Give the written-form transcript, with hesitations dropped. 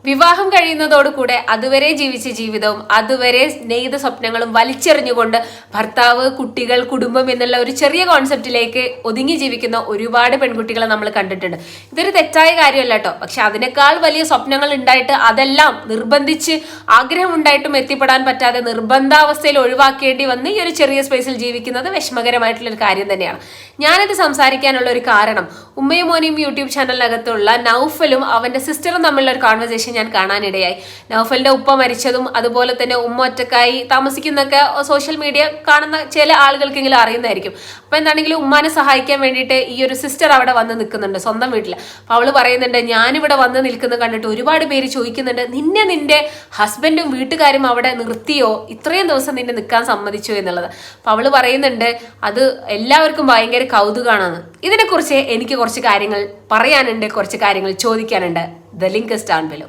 വിവാഹം കഴിയുന്നതോടുകൂടെ അതുവരെ ജീവിച്ച ജീവിതവും അതുവരെ നെയ്ത സ്വപ്നങ്ങളും വലിച്ചെറിഞ്ഞുകൊണ്ട് ഭർത്താവ്, കുട്ടികൾ, കുടുംബം എന്നുള്ള ഒരു ചെറിയ കോൺസെപ്റ്റിലേക്ക് ഒതുങ്ങി ജീവിക്കുന്ന ഒരുപാട് പെൺകുട്ടികളെ നമ്മൾ കണ്ടിട്ടുണ്ട്. ഇതൊരു തെറ്റായ കാര്യമല്ല കേട്ടോ. പക്ഷെ അതിനേക്കാൾ വലിയ സ്വപ്നങ്ങൾ ഉണ്ടായിട്ട് അതെല്ലാം നിർബന്ധിച്ച് ആഗ്രഹം ഉണ്ടായിട്ടും എത്തിപ്പെടാൻ പറ്റാതെ നിർബന്ധാവസ്ഥയിൽ ഒഴിവാക്കേണ്ടി വന്ന് ഈ ഒരു ചെറിയ സ്പേസിൽ ജീവിക്കുന്നത് വിഷമകരമായിട്ടുള്ള ഒരു കാര്യം തന്നെയാണ്. ഞാനിത് സംസാരിക്കാനുള്ള ഒരു കാരണം ഉമ്മയും മോനിയും യൂട്യൂബ് ചാനലിനകത്തുള്ള നൗഫലും അവന്റെ സിസ്റ്ററും തമ്മിലുള്ള ഒരു കോൺവെർസേഷൻ ഞാൻ കാണാനിടയായി. നൗഫലിന്റെ ഉപ്പ മരിച്ചതും അതുപോലെ തന്നെ ഉമ്മ ഒറ്റക്കായി താമസിക്കുന്നൊക്കെ സോഷ്യൽ മീഡിയ കാണുന്ന ചില ആളുകൾക്കെങ്കിലും അറിയുന്നതായിരിക്കും. അപ്പൊ എന്താണെങ്കിലും ഉമ്മാനെ സഹായിക്കാൻ വേണ്ടിയിട്ട് ഈ ഒരു സിസ്റ്റർ അവിടെ വന്ന് നിൽക്കുന്നുണ്ട് സ്വന്തം വീട്ടിൽ. അപ്പൊ അവള് പറയുന്നുണ്ട്, ഞാനിവിടെ വന്ന് നിൽക്കുന്നത് കണ്ടിട്ട് ഒരുപാട് പേര് ചോദിക്കുന്നുണ്ട്, നിന്റെ ഹസ്ബൻഡും വീട്ടുകാരും അവിടെ നിർത്തിയോ, ഇത്രയും ദിവസം നിന്നെ നിൽക്കാൻ സമ്മതിച്ചോ എന്നുള്ളത്. അപ്പൊ അവള് പറയുന്നുണ്ട്, അത് എല്ലാവർക്കും ഭയങ്കര കൗതുകമാണെന്ന്. ഇതിനെക്കുറിച്ച് എനിക്ക് കുറച്ച് കാര്യങ്ങൾ പറയാനുണ്ട്, കുറച്ച് കാര്യങ്ങൾ ചോദിക്കാനുണ്ട്. The link is down below.